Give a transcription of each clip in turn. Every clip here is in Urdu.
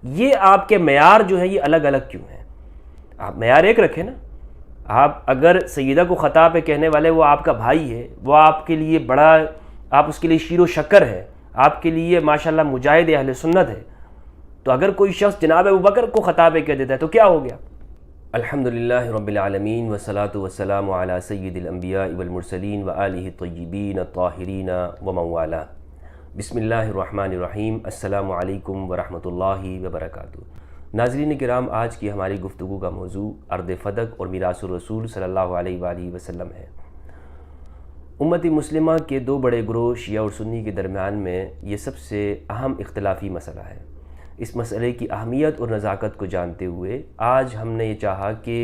یہ آپ کے معیار جو ہیں یہ الگ الگ کیوں ہیں؟ آپ معیار ایک رکھیں نا. آپ اگر سیدہ کو خطا پہ کہنے والے وہ آپ کا بھائی ہے، وہ آپ کے لیے بڑا، آپ اس کے لیے شیر و شکر ہے، آپ کے لیے ماشاءاللہ مجاہد اہل سنت ہے، تو اگر کوئی شخص جناب ابوبکر کو خطا پہ کہہ دیتا ہے تو کیا ہو گیا؟ الحمدللہ رب العالمین والصلاة والسلام علی سید الانبیاء والمرسلین وآلہ الطیبین الطاہرین ومن والاه. بسم اللہ الرحمن الرحیم. السلام علیکم ورحمۃ اللہ وبرکاتہ. ناظرین کرام، آج کی ہماری گفتگو کا موضوع ارض فدق اور میراث الرسول صلی اللہ علیہ وآلہ وسلم ہے. امت مسلمہ کے دو بڑے گروہ شیعہ اور سنی کے درمیان میں یہ سب سے اہم اختلافی مسئلہ ہے. اس مسئلے کی اہمیت اور نزاکت کو جانتے ہوئے آج ہم نے یہ چاہا کہ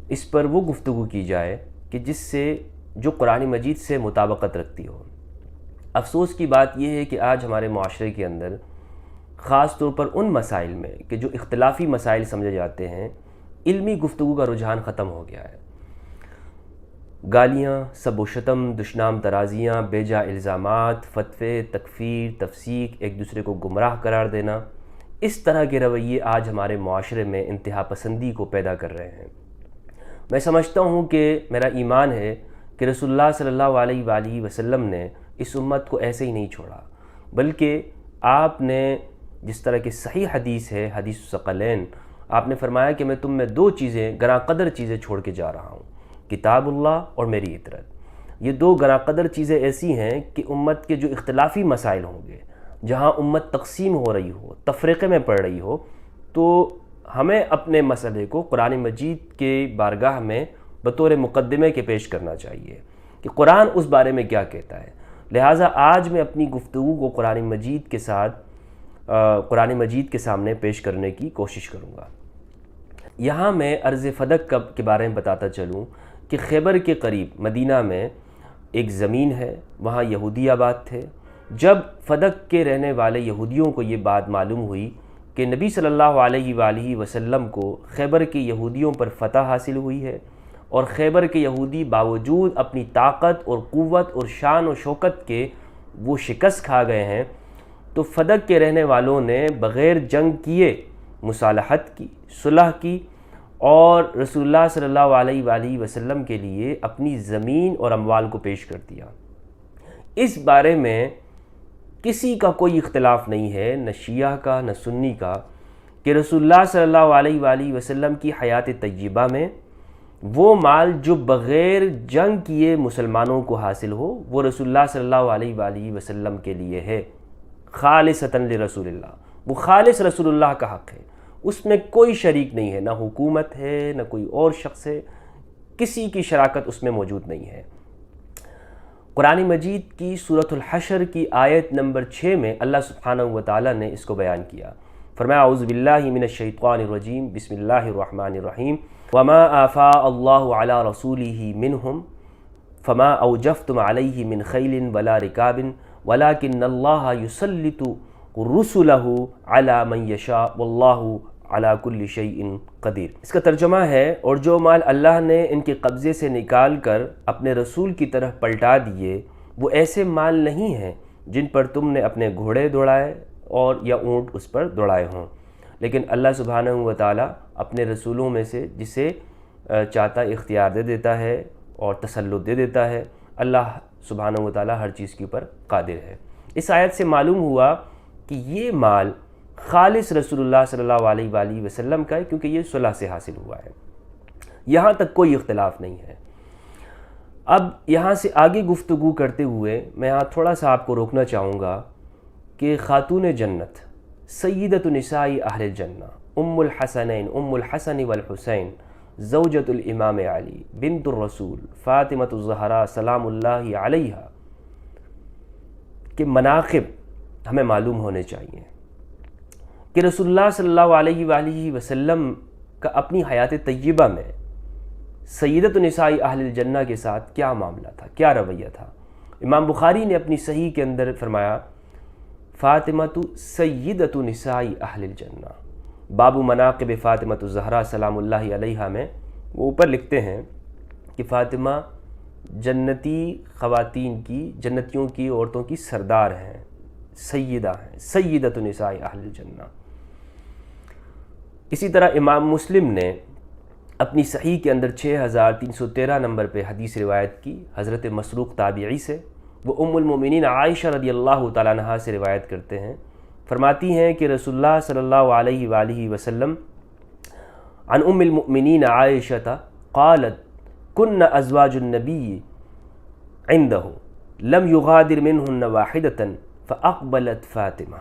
اس پر وہ گفتگو کی جائے کہ جس سے جو قرآن مجید سے مطابقت رکھتی ہو. افسوس کی بات یہ ہے کہ آج ہمارے معاشرے کے اندر خاص طور پر ان مسائل میں کہ جو اختلافی مسائل سمجھے جاتے ہیں، علمی گفتگو کا رجحان ختم ہو گیا ہے. گالیاں، سب و شتم، دشنام ترازیاں، بے جا الزامات، فتوے، تکفیر، تفسیق، ایک دوسرے کو گمراہ قرار دینا، اس طرح کے رویے آج ہمارے معاشرے میں انتہا پسندی کو پیدا کر رہے ہیں. میں سمجھتا ہوں کہ میرا ایمان ہے کہ رسول اللہ صلی اللہ علیہ وآلہ وسلم نے اس امت کو ایسے ہی نہیں چھوڑا، بلکہ آپ نے جس طرح کی صحیح حدیث ہے، حدیث الثقلین، آپ نے فرمایا کہ میں تم میں دو چیزیں، گراں قدر چیزیں چھوڑ کے جا رہا ہوں، کتاب اللہ اور میری اطاعت. یہ دو گراں قدر چیزیں ایسی ہیں کہ امت کے جو اختلافی مسائل ہوں گے، جہاں امت تقسیم ہو رہی ہو، تفریقے میں پڑ رہی ہو، تو ہمیں اپنے مسئلے کو قرآن مجید کے بارگاہ میں بطور مقدمے کے پیش کرنا چاہیے کہ قرآن اس بارے میں کیا کہتا ہے. لہٰذا آج میں اپنی گفتگو کو قرآن مجید کے سامنے پیش کرنے کی کوشش کروں گا. یہاں میں ارض فدق کے بارے میں بتاتا چلوں کہ خیبر کے قریب مدینہ میں ایک زمین ہے، وہاں یہودی آباد تھے. جب فدق کے رہنے والے یہودیوں کو یہ بات معلوم ہوئی کہ نبی صلی اللہ علیہ وآلہ وسلم کو خیبر کے یہودیوں پر فتح حاصل ہوئی ہے اور خیبر کے یہودی باوجود اپنی طاقت اور قوت اور شان و شوکت کے وہ شکست کھا گئے ہیں، تو فدق کے رہنے والوں نے بغیر جنگ کیے مصالحت کی، صلح کی اور رسول اللہ صلی اللہ علیہ وآلہ وسلم کے لیے اپنی زمین اور اموال کو پیش کر دیا. اس بارے میں کسی کا کوئی اختلاف نہیں ہے، نہ شیعہ کا نہ سنی کا، کہ رسول اللہ صلی اللہ علیہ وآلہ وسلم کی حیات طیبہ میں وہ مال جو بغیر جنگ کیے مسلمانوں کو حاصل ہو، وہ رسول اللہ صلی اللہ علیہ وآلہ وسلم کے لیے ہے، خالصتاً لرسول اللہ. وہ خالص رسول اللہ کا حق ہے، اس میں کوئی شریک نہیں ہے، نہ حکومت ہے نہ کوئی اور شخص ہے، کسی کی شراکت اس میں موجود نہیں ہے. قرآن مجید کی سورۃ الحشر کی آیت نمبر 6 میں اللہ سبحانہ وتعالی نے اس کو بیان کیا. فرمایا اعوذ باللہ من الشیطان الرجیم، بسم اللہ الرحمن الرحیم. وما آفاء اللہ علی رسولہ منہم فما اوجفتم علیہ من خیل ولا رکاب ولکن اللہ یسلط رسلہ علی من یشاء واللہ علی کل شیء قدیر. اس کا ترجمہ ہے، اور جو مال اللہ نے ان کے قبضے سے نکال کر اپنے رسول کی طرف پلٹا دیے، وہ ایسے مال نہیں ہیں جن پر تم نے اپنے گھوڑے دوڑائے اور یا اونٹ اس پر دوڑائے ہوں، لیکن اللہ سبحانہ وتعالی اپنے رسولوں میں سے جسے چاہتا اختیار دے دیتا ہے اور تسلط دے دیتا ہے. اللہ سبحانہ وتعالی ہر چیز کے اوپر قادر ہے. اس آیت سے معلوم ہوا کہ یہ مال خالص رسول اللہ صلی اللہ علیہ وآلہ وسلم کا ہے، کیونکہ یہ صلح سے حاصل ہوا ہے. یہاں تک کوئی اختلاف نہیں ہے. اب یہاں سے آگے گفتگو کرتے ہوئے میں یہاں تھوڑا سا آپ کو روکنا چاہوں گا کہ خاتون جنت، سیدۃ نساء اہل الجنہ، ام الحسنین، ام الحسن والحسین، زوجۃ الامام علی بنت الرسول فاطمہ الزہرا سلام اللہ علیہا کے مناقب ہمیں معلوم ہونے چاہیے کہ رسول اللہ صلی اللہ علیہ وآلہ وسلم کا اپنی حیات طیبہ میں سیدۃ نساء اہل الجنہ کے ساتھ کیا معاملہ تھا، کیا رویہ تھا. امام بخاری نے اپنی صحیح کے اندر فرمایا فاطمہ سیدۃ نساء اہل الجنہ، باب مناقب فاطمہ الزہرا سلام اللہ علیہا میں وہ اوپر لکھتے ہیں کہ فاطمہ جنتی خواتین کی، جنتیوں کی عورتوں کی سردار ہیں، سیدہ ہیں، سیدۃ نساء اہل الجنہ. اسی طرح امام مسلم نے اپنی صحیح کے اندر 6313 نمبر پہ حدیث روایت کی حضرت مسروق تابعی سے. وہ ام المومنین عائشہ رضی اللہ تعالیٰ عنہا سے روایت کرتے ہیں. فرماتی ہیں کہ رسول اللہ صلی اللہ علیہ وآلہ وسلم عن ام المؤمنین عائشہ قالت کن ازواج النبی عنده لم يغادر منهن واحدة فأقبلت فاطمة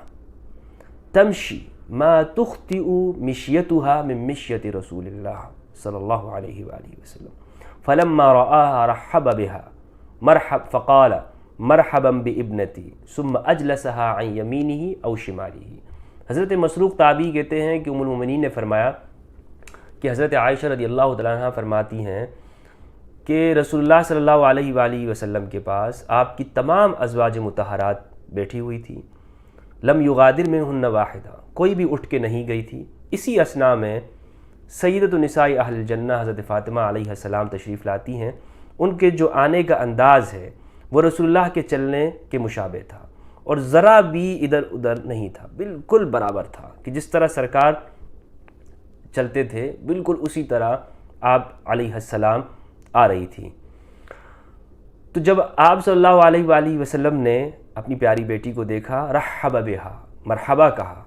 تمشي ما تخطئ مشيتها من مشية رسول الله صلى الله عليه وآله وسلم فلما رآها رحب بها فقال مرحبا بابنتي ثم اجلسها عن يمينه او شماله. حضرت مسروق تابعی کہتے ہیں کہ ام المومنین نے فرمایا کہ حضرت عائشہ رضی اللہ تعالیٰ عنہ فرماتی ہیں کہ رسول اللہ صلی اللہ علیہ وآلہ وسلم کے پاس آپ کی تمام ازواج مطہرات بیٹھی ہوئی تھی. لم یغادر منہن واحدہ، کوئی بھی اٹھ کے نہیں گئی تھی. اسی اثناء میں سیدۃ النساء اہل الجنہ حضرت فاطمہ علیہ السلام تشریف لاتی ہیں. ان کے جو آنے کا انداز ہے وہ رسول اللہ کے چلنے کے مشابہ تھا اور ذرا بھی ادھر ادھر نہیں تھا، بالکل برابر تھا کہ جس طرح سرکار چلتے تھے بالکل اسی طرح آپ علیہ السلام آ رہی تھی. تو جب آپ صلی اللہ علیہ وآلہ وسلم نے اپنی پیاری بیٹی کو دیکھا، رحب بہا، مرحبا کہا،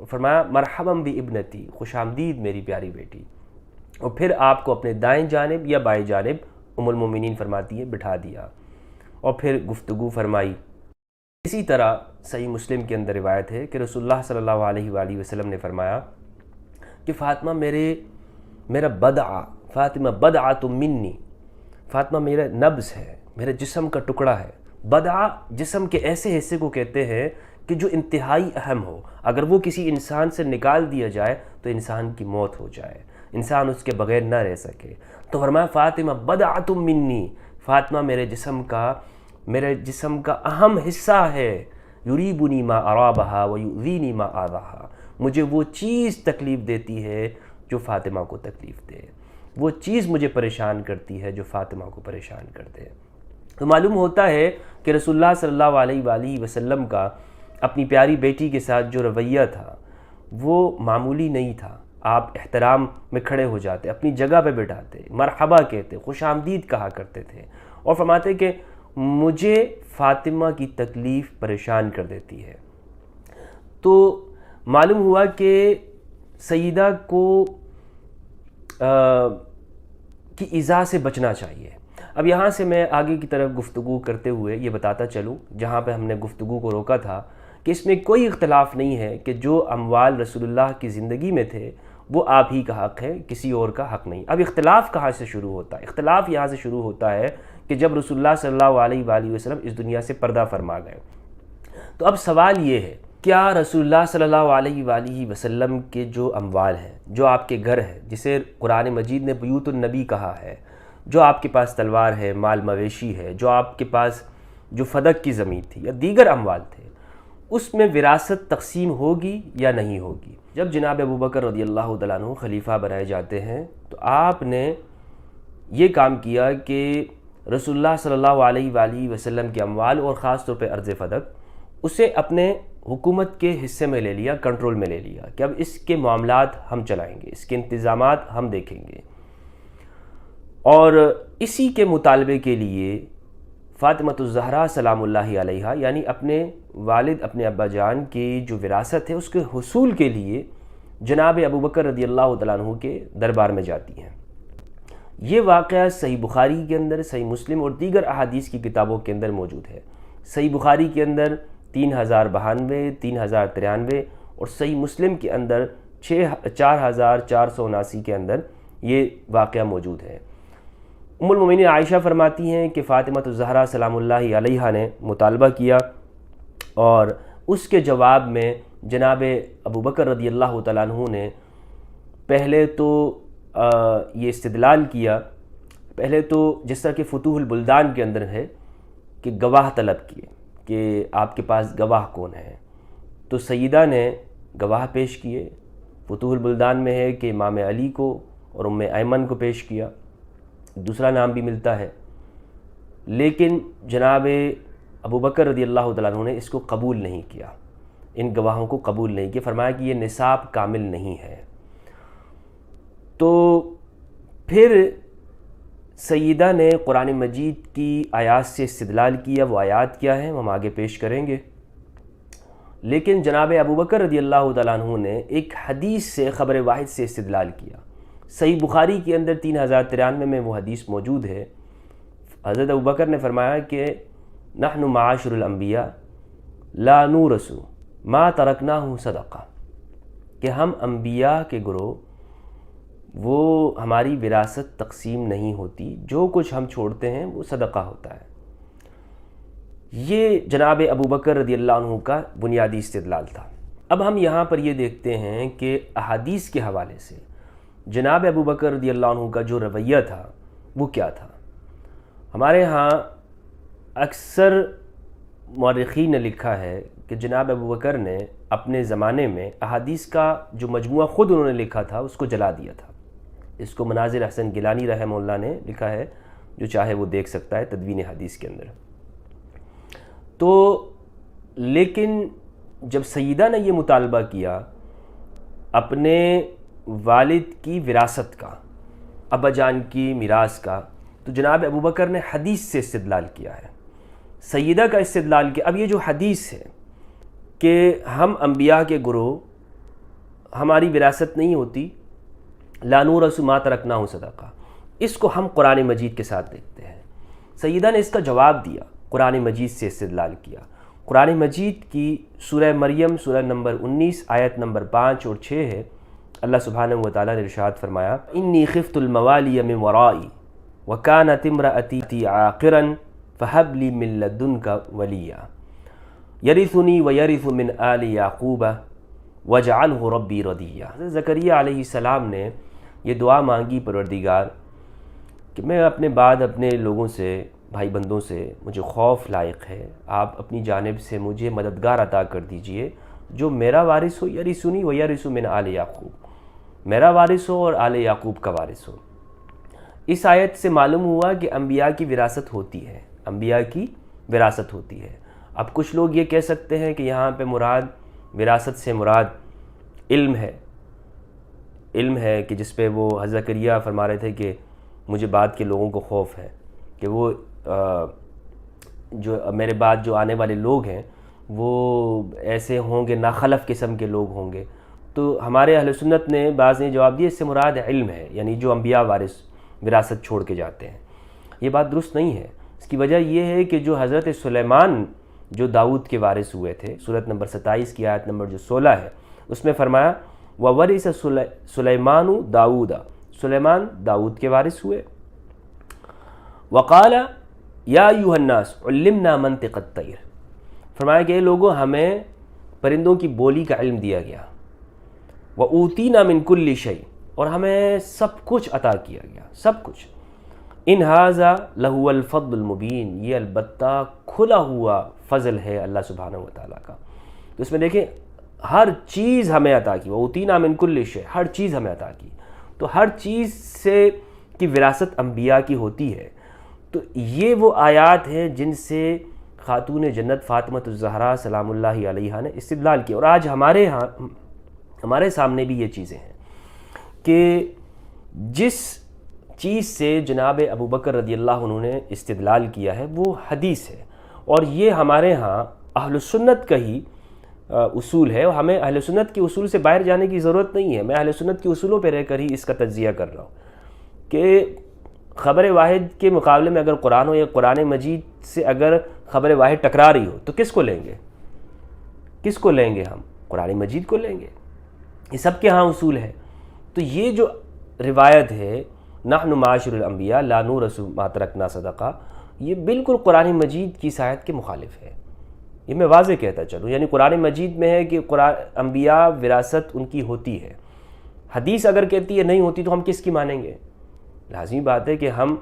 فرمایا مرحبا بابنتی، خوش آمدید میری پیاری بیٹی. اور پھر آپ کو اپنے دائیں جانب یا بائیں جانب ام المومنین فرماتی ہے بٹھا دیا اور پھر گفتگو فرمائی. اسی طرح صحیح مسلم کے اندر روایت ہے کہ رسول اللہ صلی اللہ علیہ وآلہ وسلم نے فرمایا کہ فاطمہ میرا بدعہ، فاطمہ بدعۃ منی، فاطمہ میرا نبض ہے، میرے جسم کا ٹکڑا ہے. بدعہ جسم کے ایسے حصے کو کہتے ہیں کہ جو انتہائی اہم ہو، اگر وہ کسی انسان سے نکال دیا جائے تو انسان کی موت ہو جائے، انسان اس کے بغیر نہ رہ سکے. تو فرمایا فاطمہ بدعۃ منی، فاطمہ میرے جسم کا اہم حصہ ہے. یریبنی ما ارابہا ویؤذینی ما آذاہا، مجھے وہ چیز تکلیف دیتی ہے جو فاطمہ کو تکلیف دے، وہ چیز مجھے پریشان کرتی ہے جو فاطمہ کو پریشان کر دے. تو معلوم ہوتا ہے کہ رسول اللہ صلی اللہ علیہ وآلہ وسلم کا اپنی پیاری بیٹی کے ساتھ جو رویہ تھا وہ معمولی نہیں تھا. آپ احترام میں کھڑے ہو جاتے، اپنی جگہ پہ بیٹھاتے، مرحبا کہتے، خوش آمدید کہا کرتے تھے اور فرماتے کہ مجھے فاطمہ کی تکلیف پریشان کر دیتی ہے. تو معلوم ہوا کہ سیدہ کو کی ایذا سے بچنا چاہیے. اب یہاں سے میں آگے کی طرف گفتگو کرتے ہوئے یہ بتاتا چلوں، جہاں پہ ہم نے گفتگو کو روکا تھا، کہ اس میں کوئی اختلاف نہیں ہے کہ جو اموال رسول اللہ کی زندگی میں تھے وہ آپ ہی کا حق ہے، کسی اور کا حق نہیں. اب اختلاف کہاں سے شروع ہوتا ہے؟ اختلاف یہاں سے شروع ہوتا ہے کہ جب رسول اللہ صلی اللہ علیہ وآلہ وسلم اس دنیا سے پردہ فرما گئے. تو اب سوال یہ ہے، کیا رسول اللہ صلی اللہ علیہ وآلہ وسلم کے جو اموال ہیں، جو آپ کے گھر ہے، جسے قرآن مجید نے بیوت النبی کہا ہے، جو آپ کے پاس تلوار ہے، مال مویشی ہے، جو آپ کے پاس جو فدق کی زمین تھی یا دیگر اموال تھے، اس میں وراثت تقسیم ہوگی یا نہیں ہوگی؟ جب جناب ابوبکر رضی اللہ تعالیٰ عنہ خلیفہ بنائے جاتے ہیں تو آپ نے یہ کام کیا کہ رسول اللہ صلی اللہ علیہ وآلہ وسلم کے اموال اور خاص طور پہ ارض فدق اسے اپنے حکومت کے حصے میں لے لیا، کنٹرول میں لے لیا کہ اب اس کے معاملات ہم چلائیں گے، اس کے انتظامات ہم دیکھیں گے. اور اسی کے مطالبے کے لیے فاطمہ الزہرا سلام اللہ علیہا، یعنی اپنے والد، اپنے ابا جان کی جو وراثت ہے اس کے حصول کے لیے جناب ابوبکر رضی اللہ تعالیٰ عنہ کے دربار میں جاتی ہیں. یہ واقعہ صحیح بخاری کے اندر، صحیح مسلم اور دیگر احادیث کی کتابوں کے اندر موجود ہے. صحیح بخاری کے اندر 3092، 3093 اور صحیح مسلم کے اندر 4479 کے اندر یہ واقعہ موجود ہے. ام المومنین عائشہ فرماتی ہیں کہ فاطمہ الزہرا سلام اللہ علیہا نے مطالبہ کیا اور اس کے جواب میں جناب ابوبکر رضی اللہ تعالیٰ عنہ نے پہلے تو یہ استدلال کیا، پہلے تو جس طرح کہ فتوح البلدان کے اندر ہے کہ گواہ طلب کیے کہ آپ کے پاس گواہ کون ہے. تو سیدہ نے گواہ پیش کیے. فتوح البلدان میں ہے کہ امام علی کو اور ام ایمن کو پیش کیا، دوسرا نام بھی ملتا ہے. لیکن جناب ابوبکر رضی اللہ تعالیٰ عنہ نے اس کو قبول نہیں کیا، ان گواہوں کو قبول نہیں کیا. فرمایا کہ یہ نصاب کامل نہیں ہے. تو پھر سیدہ نے قرآن مجید کی آیات سے استدلال کیا. وہ آیات کیا ہیں ہم آگے پیش کریں گے. لیکن جناب ابوبکر رضی اللہ تعالیٰ عنہ نے ایک حدیث سے خبر واحد سے استدلال کیا. صحیح بخاری کے اندر 3093 میں وہ حدیث موجود ہے. حضرت ابوبکر نے فرمایا کہ نحن معاشر الانبیاء لا نورث ما ترکناہ صدقہ، کہ ہم انبیاء کے گروہ وہ ہماری وراثت تقسیم نہیں ہوتی، جو کچھ ہم چھوڑتے ہیں وہ صدقہ ہوتا ہے. یہ جناب ابوبکر رضی اللہ عنہ کا بنیادی استدلال تھا. اب ہم یہاں پر یہ دیکھتے ہیں کہ احادیث کے حوالے سے جناب ابوبکر رضی اللہ عنہ کا جو رویہ تھا وہ کیا تھا. ہمارے ہاں اکثر مورخین نے لکھا ہے کہ جناب ابوبکر نے اپنے زمانے میں احادیث کا جو مجموعہ خود انہوں نے لکھا تھا اس کو جلا دیا تھا. اس کو مناظر حسن گیلانی رحمہ اللہ نے لکھا ہے، جو چاہے وہ دیکھ سکتا ہے تدوین حدیث کے اندر. تو لیکن جب سیدہ نے یہ مطالبہ کیا اپنے والد کی وراثت کا، ابا جان کی میراث کا، تو جناب ابوبکر نے حدیث سے استدلال کیا ہے. سیدہ کا استدلال کیا. اب یہ جو حدیث ہے کہ ہم انبیاء کے گروہ ہماری وراثت نہیں ہوتی، لا نورث ما ترکناہ صدقہ، اس کو ہم قرآن مجید کے ساتھ دیکھتے ہیں. سیدہ نے اس کا جواب دیا، قرآن مجید سے استدلال کیا. قرآن مجید کی سورہ مریم سورہ نمبر 19 آیت نمبر 5 اور 6 ہے. اللہ سبحانہ و تعالیٰ نے ارشاد فرمایا انی خفت الموالی من ورائی وکانت امرأتی عاقرا فہب لی من لدنک ولیا یرثنی ویرث من آل یعقوب واجعلہ ربی رضیا. زکریا علیہ السلام نے یہ دعا مانگی پروردگار کہ میں اپنے بعد اپنے لوگوں سے، بھائی بندوں سے مجھے خوف لائق ہے، آپ اپنی جانب سے مجھے مددگار عطا کر دیجئے جو میرا وارث ہو، یرثنی ویرث من آل یعقوب، میرا وارث ہو اور آل یعقوب کا وارث ہو. اس آیت سے معلوم ہوا کہ انبیاء کی وراثت ہوتی ہے، انبیاء کی وراثت ہوتی ہے. اب کچھ لوگ یہ کہہ سکتے ہیں کہ یہاں پہ مراد وراثت سے مراد علم ہے، علم ہے کہ جس پہ وہ حضرت زکریا فرما رہے تھے کہ مجھے بعد کے لوگوں کو خوف ہے کہ وہ جو میرے بعد جو آنے والے لوگ ہیں وہ ایسے ہوں گے، ناخلف قسم کے لوگ ہوں گے. تو ہمارے اہل سنت نے بعض نے جواب دیا اس سے مراد علم ہے، یعنی جو انبیاء وارث وراثت چھوڑ کے جاتے ہیں. یہ بات درست نہیں ہے. اس کی وجہ یہ ہے کہ جو حضرت سلیمان جو داؤد کے وارث ہوئے تھے، سورۃ نمبر 27 کی آیت نمبر جو 16 ہے، اس میں فرمایا وَوَرِثَ سُلَيْمَانُ داؤد، سلیمان داؤد کے وارث ہوئے. وَقَالَ يَا أَيُّهَا النَّاسُ عُلِّمْنَا مَنطِقَ الطَّيْرِ، فرمایا کہ اے لوگوں ہمیں پرندوں کی بولی کا علم دیا گیا. وَأُوتِينَا مِن كُلِّ شَيْءٍ، اور ہمیں سب کچھ عطا کیا گیا، سب کچھ. ان هذا لهو الفضل المبین، یہ البتہ کھلا ہوا فضل ہے اللہ سبحانہ و تعالیٰ کا. تو اس میں دیکھیں ہر چیز ہمیں عطا کی، وَأُوتِينَا مِن كُلِّ شَيْءٍ، ہر چیز ہمیں عطا کی. تو ہر چیز سے کی وراثت انبیاء کی ہوتی ہے. تو یہ وہ آیات ہیں جن سے خاتون جنت فاطمۃ الزہرا سلام اللہ علیہا نے استدلال کیا. اور آج ہمارے سامنے بھی یہ چیزیں ہیں کہ جس چیز سے جناب ابوبکر رضی اللہ عنہ نے استدلال کیا ہے وہ حدیث ہے. اور یہ ہمارے ہاں اہل سنت کا ہی اصول ہے، اور ہمیں اہل سنت کے اصول سے باہر جانے کی ضرورت نہیں ہے. میں اہل سنت کے اصولوں پہ رہ کر ہی اس کا تجزیہ کر رہا ہوں کہ خبر واحد کے مقابلے میں اگر قرآن ہو یا قرآن مجید سے اگر خبر واحد ٹکرا رہی ہو تو کس کو لیں گے؟ کس کو لیں گے؟ ہم قرآن مجید کو لیں گے. یہ سب کے ہاں اصول ہے. تو یہ جو روایت ہے نحن معاشر الانبیاء لا نورث ما ترکنا صدقہ، یہ بالکل قرآن مجید کی آیت کے مخالف ہے. یہ میں واضح کہتا چلوں، یعنی قرآن مجید میں ہے کہ انبیاء وراثت ان کی ہوتی ہے. حدیث اگر کہتی ہے نہیں ہوتی تو ہم کس کی مانیں گے؟ لازمی بات ہے کہ ہم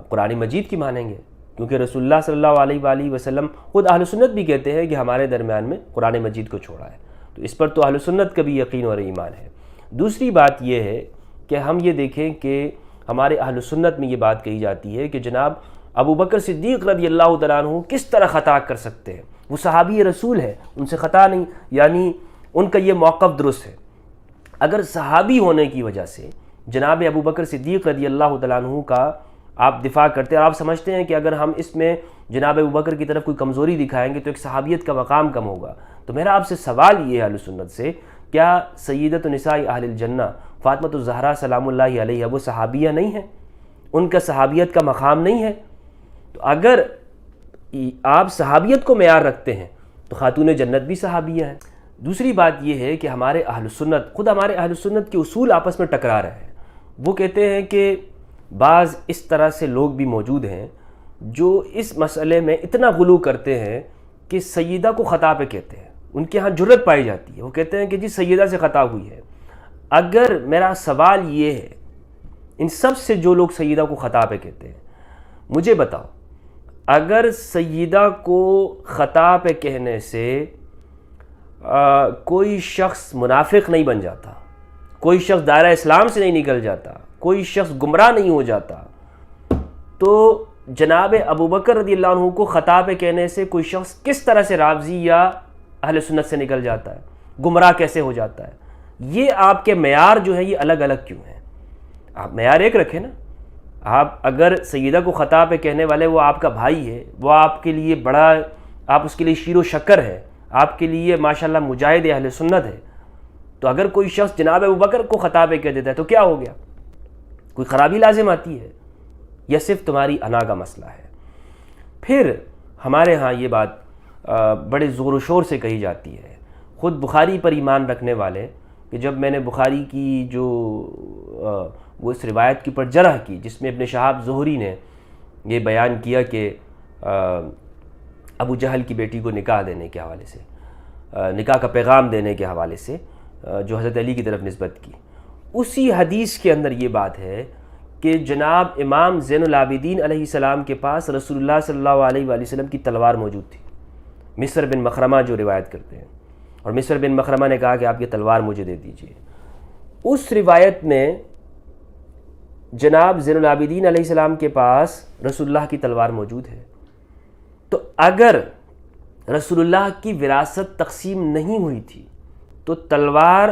قرآن مجید کی مانیں گے، کیونکہ رسول اللہ صلی اللہ علیہ وآلہ وسلم خود اہل سنت بھی کہتے ہیں کہ ہمارے درمیان میں قرآن مجید کو چھوڑا ہے. تو اس پر تو اہل سنت کا بھی یقین اور ایمان ہے. دوسری بات یہ ہے کہ ہم یہ دیکھیں کہ ہمارے اہل سنت میں یہ بات کہی جاتی ہے کہ جناب ابوبکر صدیق رضی اللہ تعالیٰ عنہ کس طرح خطا کر سکتے ہیں؟ وہ صحابی رسول ہے، ان سے خطا نہیں، یعنی ان کا یہ موقف درست ہے. اگر صحابی ہونے کی وجہ سے جناب ابو بکر صدیق رضی اللہ تعالیٰ عنہ کا آپ دفاع کرتے ہیں اور آپ سمجھتے ہیں کہ اگر ہم اس میں جناب ابو بکر کی طرف کوئی کمزوری دکھائیں گے تو ایک صحابیت کا مقام کم ہوگا، تو میرا آپ سے سوال یہ ہے اہل سنت سے، کیا سیدۃ نساء اہل الجنہ فاطمۃ الزہرا سلام اللہ علیہا وہ صحابیہ نہیں ہیں؟ ان کا صحابیت کا مقام نہیں ہے؟ تو اگر آپ صحابیت کو معیار رکھتے ہیں تو خاتون جنت بھی صحابیہ ہیں۔ دوسری بات یہ ہے کہ ہمارے اہل سنت، خود ہمارے اہل سنت کے اصول آپس میں ٹکرا رہے ہیں۔ وہ کہتے ہیں کہ بعض اس طرح سے لوگ بھی موجود ہیں جو اس مسئلے میں اتنا غلو کرتے ہیں کہ سیدہ کو خطا پہ کہتے ہیں، ان کے ہاں جرت پائی جاتی ہے، وہ کہتے ہیں کہ جی سیدہ سے خطا ہوئی ہے۔ اگر میرا سوال یہ ہے ان سب سے جو لوگ سیدہ کو خطا پہ کہتے ہیں، مجھے بتاؤ اگر سیدہ کو خطا پہ کہنے سے کوئی شخص منافق نہیں بن جاتا، کوئی شخص دائرہ اسلام سے نہیں نکل جاتا، کوئی شخص گمراہ نہیں ہو جاتا، تو جناب ابو بکر رضی اللہ عنہ کو خطا پہ کہنے سے کوئی شخص کس طرح سے رافضی یا اہل سنت سے نکل جاتا ہے، گمراہ کیسے ہو جاتا ہے؟ یہ آپ کے معیار جو ہیں یہ الگ الگ کیوں ہیں؟ آپ معیار ایک رکھیں نا۔ آپ اگر سیدہ کو خطا پہ کہنے والے وہ آپ کا بھائی ہے، وہ آپ کے لیے بڑا، آپ اس کے لیے شیر و شکر ہے، آپ کے لیے ماشاءاللہ مجاہد اہل سنت ہے، تو اگر کوئی شخص جناب ابو بکر کو خطا پہ کہہ دیتا ہے تو کیا ہو گیا؟ کوئی خرابی لازم آتی ہے یا صرف تمہاری انا کا مسئلہ ہے؟ پھر ہمارے ہاں یہ بات بڑے زور و شور سے کہی جاتی ہے، خود بخاری پر ایمان رکھنے والے، کہ جب میں نے بخاری کی جو وہ اس روایت کی پر جرح کی جس میں ابن شہاب زہری نے یہ بیان کیا کہ ابو جہل کی بیٹی کو نکاح دینے کے حوالے سے، نکاح کا پیغام دینے کے حوالے سے جو حضرت علی کی طرف نسبت کی، اسی حدیث کے اندر یہ بات ہے کہ جناب امام زین العابدین علیہ السلام کے پاس رسول اللہ صلی اللہ علیہ وآلہ وسلم کی تلوار موجود تھی۔ مصر بن مخرمہ جو روایت کرتے ہیں، اور مصر بن مخرمہ نے کہا کہ آپ یہ تلوار مجھے دے دیجئے۔ اس روایت میں جناب زین العابدین علیہ السلام کے پاس رسول اللہ کی تلوار موجود ہے، تو اگر رسول اللہ کی وراثت تقسیم نہیں ہوئی تھی تو تلوار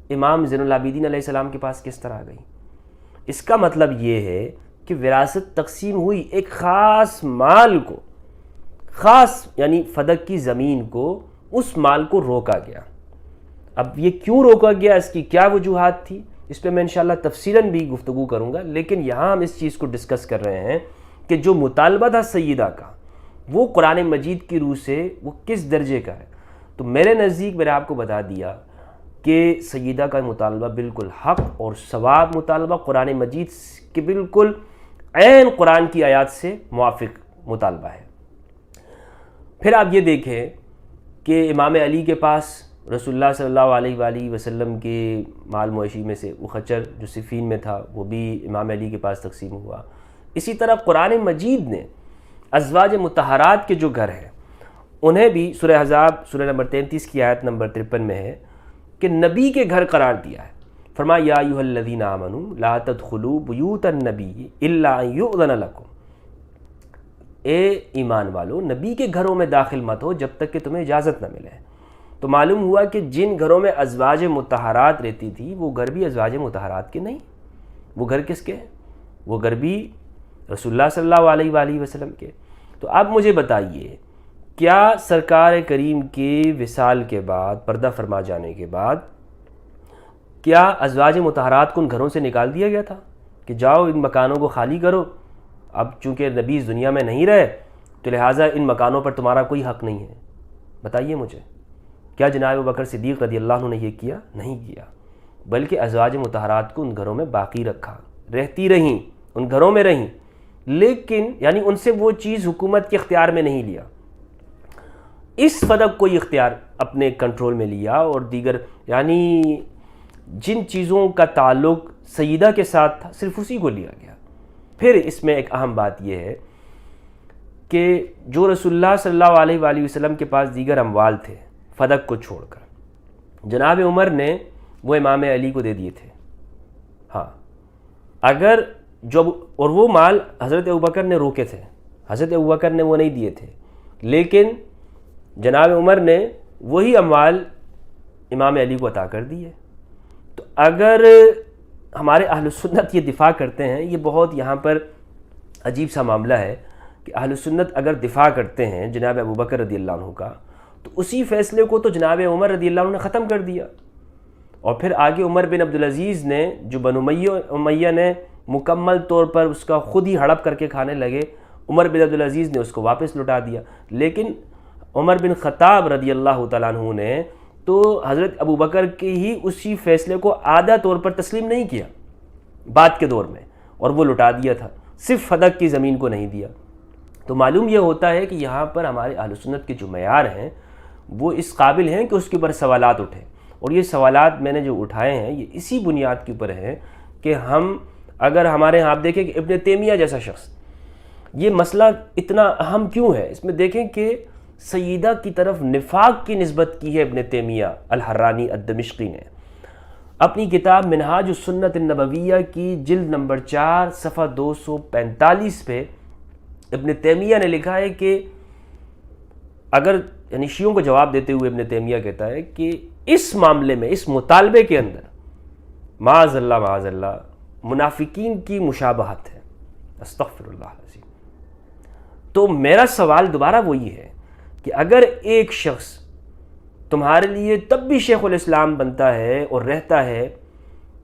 امام زین العابدین علیہ السلام کے پاس کس طرح آ گئی؟ اس کا مطلب یہ ہے کہ وراثت تقسیم ہوئی، ایک خاص مال کو، خاص یعنی فدق کی زمین کو، اس مال کو روکا گیا۔ اب یہ کیوں روکا گیا، اس کی کیا وجوہات تھی، اس پہ میں انشاءاللہ تفصیلاً بھی گفتگو کروں گا، لیکن یہاں ہم اس چیز کو ڈسکس کر رہے ہیں کہ جو مطالبہ تھا سیدہ کا وہ قرآن مجید کی روح سے وہ کس درجے کا ہے۔ تو میرے نزدیک میں نے آپ کو بتا دیا کہ سیدہ کا مطالبہ بالکل حق اور ثواب مطالبہ، قرآن مجید کے بالکل عین قرآن کی آیات سے موافق مطالبہ ہے۔ پھر آپ یہ دیکھیں کہ امام علی کے پاس رسول اللہ صلی اللہ علیہ وآلہ وسلم کے مال مویشی میں سے وہ خچر جو صفین میں تھا وہ بھی امام علی کے پاس تقسیم ہوا۔ اسی طرح قرآن مجید نے ازواج مطہرات کے جو گھر ہیں انہیں بھی سورہ احزاب سورہ نمبر 33 کی آیت نمبر 53 میں ہے کہ نبی کے گھر قرار دیا ہے۔ فرمایا یا ایھا الذین آمنوا لا تدخلوا بیوت النبی الا ان یؤذن لکم، اے ایمان والو نبی کے گھروں میں داخل مت ہو جب تک کہ تمہیں اجازت نہ ملے۔ تو معلوم ہوا کہ جن گھروں میں ازواج مطہرات رہتی تھی وہ گھر بھی ازواج مطہرات کے نہیں، وہ گھر کس کے ہیں؟ وہ گھر بھی رسول اللہ صلی اللہ علیہ وآلہ وسلم کے۔ تو اب مجھے بتائیے کیا سرکار کریم کے وصال کے بعد، پردہ فرما جانے کے بعد، کیا ازواج مطہرات کو ان گھروں سے نکال دیا گیا تھا کہ جاؤ ان مکانوں کو خالی کرو؟ اب چونکہ نبی اس دنیا میں نہیں رہے تو لہٰذا ان مکانوں پر تمہارا کوئی حق نہیں ہے۔ بتائیے مجھے، کیا جناب ابوبکر صدیق رضی اللہ عنہ نے یہ کیا؟ نہیں کیا، بلکہ ازواج مطہرات کو ان گھروں میں باقی رکھا، رہتی رہیں، ان گھروں میں رہیں، لیکن یعنی ان سے وہ چیز حکومت کے اختیار میں نہیں لیا، اس فدق کو یہ اختیار اپنے کنٹرول میں لیا، اور دیگر یعنی جن چیزوں کا تعلق سیدہ کے ساتھ تھا صرف اسی کو لیا گیا۔ پھر اس میں ایک اہم بات یہ ہے کہ جو رسول اللہ صلی اللہ علیہ وآلہ وسلم کے پاس دیگر اموال تھے فدق کو چھوڑ کر، جناب عمر نے وہ امام علی کو دے دیے تھے۔ ہاں اگر جو، اور وہ مال حضرت ابوبکر نے روکے تھے، حضرت ابوبکر نے وہ نہیں دیے تھے، لیکن جناب عمر نے وہی اموال امام علی کو عطا کر دیے۔ تو اگر ہمارے اہل سنت یہ دفاع کرتے ہیں، یہ بہت یہاں پر عجیب سا معاملہ ہے کہ اہل سنت اگر دفاع کرتے ہیں جناب ابوبکر رضی اللہ عنہ کا، تو اسی فیصلے کو تو جناب عمر رضی اللہ عنہ نے ختم کر دیا، اور پھر آگے عمر بن عبدالعزیز نے، جو بنو امیہ نے مکمل طور پر اس کا خود ہی ہڑپ کر کے کھانے لگے، عمر بن عبدالعزیز نے اس کو واپس لوٹا دیا، لیکن عمر بن خطاب رضی اللہ تعالیٰ عنہ نے تو حضرت ابوبکر کے ہی اسی فیصلے کو آدھا طور پر تسلیم نہیں کیا بعد کے دور میں، اور وہ لٹا دیا تھا، صرف فدق کی زمین کو نہیں دیا۔ تو معلوم یہ ہوتا ہے کہ یہاں پر ہمارے اہل سنت کے جو معیار ہیں وہ اس قابل ہیں کہ اس کے اوپر سوالات اٹھیں، اور یہ سوالات میں نے جو اٹھائے ہیں یہ اسی بنیاد کے اوپر ہیں کہ ہم اگر ہمارے ہاں آپ دیکھیں کہ ابن تیمیہ جیسا شخص، یہ مسئلہ اتنا اہم کیوں ہے، اس میں دیکھیں کہ سیدہ کی طرف نفاق کی نسبت کی ہے ابن تیمیہ الحرانی الدمشقی نے اپنی کتاب منہاج السنت النبویہ کی جلد نمبر 4 صفحہ 245 پہ ابن تیمیہ نے لکھا ہے کہ اگر، یعنی شیعوں کو جواب دیتے ہوئے ابن تیمیہ کہتا ہے کہ اس معاملے میں، اس مطالبے کے اندر معاذ اللہ منافقین کی مشابہت ہے، استغفر اللہ العظیم۔ تو میرا سوال دوبارہ وہی ہے کہ اگر ایک شخص تمہارے لیے تب بھی شیخ الاسلام بنتا ہے اور رہتا ہے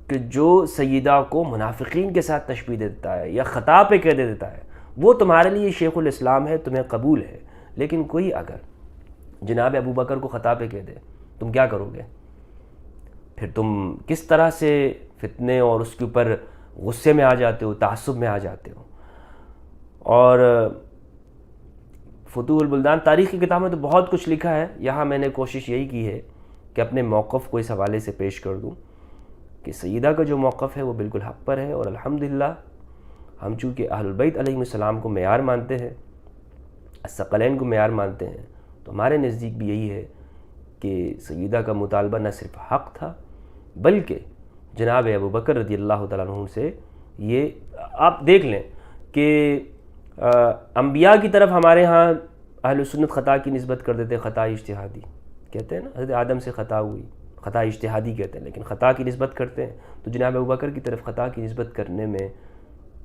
کہ جو سیدہ کو منافقین کے ساتھ تشبیہ دیتا ہے یا خطا پہ کہہ دیتا ہے، وہ تمہارے لیے شیخ الاسلام ہے، تمہیں قبول ہے، لیکن کوئی اگر جناب ابوبکر کو خطا پہ کہہ دے، تم کیا کرو گے؟ پھر تم کس طرح سے فتنے اور اس کے اوپر غصے میں آ جاتے ہو، تعصب میں آ جاتے ہو۔ اور فتوح البلدان تاریخ کی کتاب میں تو بہت کچھ لکھا ہے، یہاں میں نے کوشش یہی کی ہے کہ اپنے موقف کو اس حوالے سے پیش کر دوں کہ سیدہ کا جو موقف ہے وہ بالکل حق پر ہے، اور الحمدللہ ہم چونکہ اہل البیت علیہم السلام کو معیار مانتے ہیں، الثقلین کو معیار مانتے ہیں، تو ہمارے نزدیک بھی یہی ہے کہ سیدہ کا مطالبہ نہ صرف حق تھا بلکہ جناب ابوبکر رضی اللہ تعالیٰ عنہ سے، یہ آپ دیکھ لیں کہ انبیاء کی طرف ہمارے ہاں اہل سنت خطا کی نسبت کر دیتے، خطا اجتہادی کہتے ہیں نا، حضرت آدم سے خطا ہوئی، خطا اجتہادی کہتے ہیں، لیکن خطا کی نسبت کرتے ہیں، تو جناب ابوبکر کی طرف خطا کی نسبت کرنے میں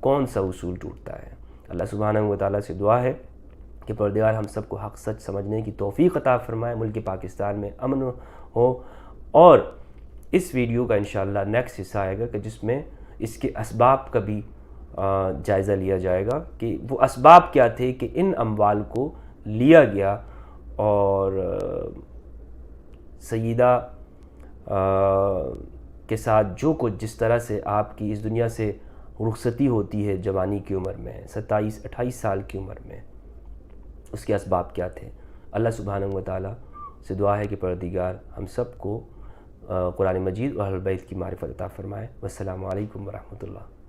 کون سا اصول ٹوٹتا ہے؟ اللہ سبحانہ و تعالیٰ سے دعا ہے کہ پروردگار ہم سب کو حق سچ سمجھنے کی توفیق عطا فرمائے، ملک پاکستان میں امن ہو، اور اس ویڈیو کا انشاءاللہ نیکسٹ حصہ آئے گا کہ جس میں اس کے اسباب کا بھی جائزہ لیا جائے گا کہ وہ اسباب کیا تھے کہ ان اموال کو لیا گیا، اور سیدہ کے ساتھ جو کچھ جس طرح سے آپ کی اس دنیا سے رخصتی ہوتی ہے جوانی کی عمر میں، 27-28 سال کی عمر میں، اس کے اسباب کیا تھے۔ اللہ سبحانہ و تعالیٰ سے دعا ہے کہ پروردگار ہم سب کو قرآن مجید اور اہل بیت کی معرفت عطا فرمائے۔ والسلام علیکم ورحمۃ اللہ۔